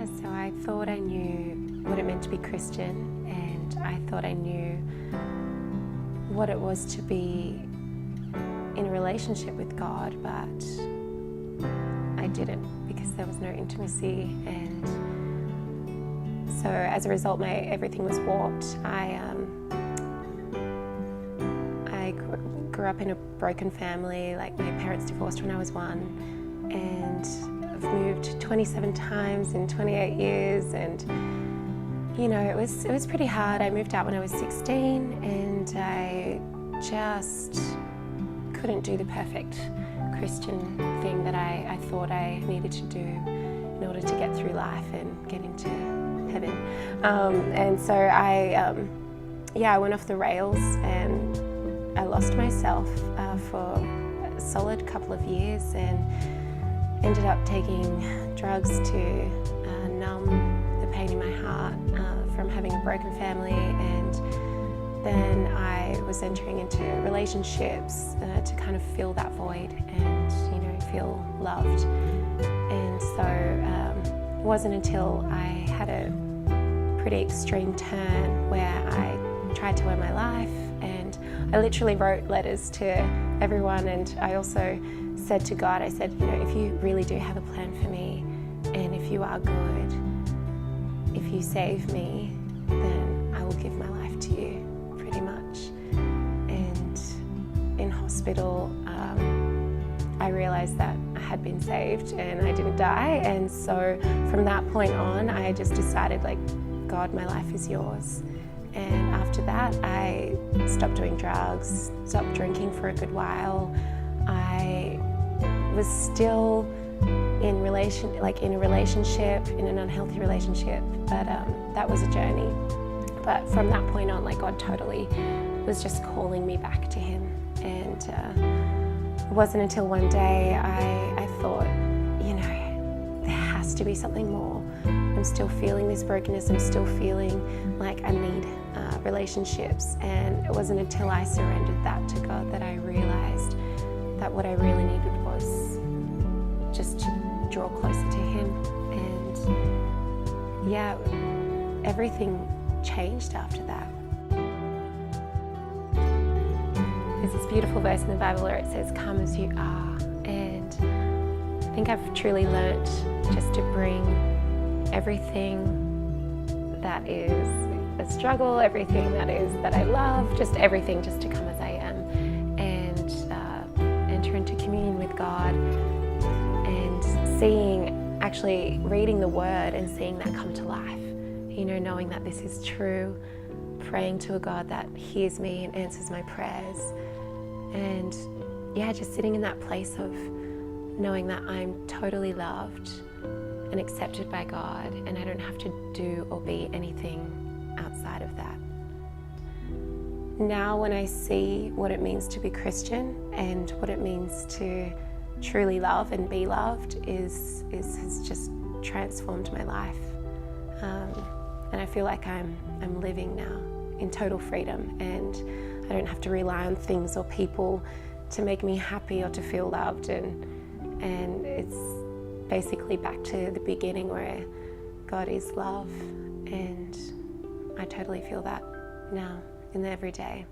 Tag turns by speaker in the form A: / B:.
A: Yeah, so I thought I knew what it meant to be Christian, and I thought I knew what it was to be in a relationship with God, but I didn't, because there was no intimacy. And so as a result, everything was warped. I grew up in a broken family. Like, my parents divorced when I was 1, and I've moved 27 times in 28 years, and you know, it was pretty hard. I moved out when I was 16, and I just couldn't do the perfect Christian thing that I thought I needed to do in order to get through life and get into heaven. And so I went off the rails, and I lost myself for a solid couple of years, and ended up taking drugs to numb the pain in my heart from having a broken family. And then I was entering into relationships to kind of fill that void and, you know, feel loved. And so it wasn't until I had a pretty extreme turn where I tried to end my life, and I literally wrote letters to everyone, and I also said to God, I said, you know, if you really do have a plan for me, and if you are good, if you save me, then I will give my life to you, pretty much. And in hospital, I realized that I had been saved and I didn't die. And so from that point on, I just decided, like, God, my life is yours. And after that, I stopped doing drugs, stopped drinking for a good while. I was still in a relationship, in an unhealthy relationship, but that was a journey. But from that point on, like, God totally was just calling me back to Him. And it wasn't until one day I thought, you know, there has to be something more. I'm still feeling this brokenness. I'm still feeling like I need relationships. And it wasn't until I surrendered that to God that I realized that what I really needed was just to draw closer to Him. And yeah, everything changed after that. There's this beautiful verse in the Bible where it says, "Come as you are." And I think I've truly learnt just to bring everything that is a struggle, everything that I love, just everything, just to come as I am, and enter into communion with God, and actually reading the Word and seeing that come to life. You know, knowing that this is true, praying to a God that hears me and answers my prayers, and yeah, just sitting in that place of knowing that I'm totally loved and accepted by God, and I don't have to do or be anything outside of that. Now when I see what it means to be Christian and what it means to truly love and be loved has just transformed my life. And I feel like I'm living now in total freedom, and I don't have to rely on things or people to make me happy or to feel loved, and it's basically back to the beginning where God is love, and I totally feel that now in the everyday.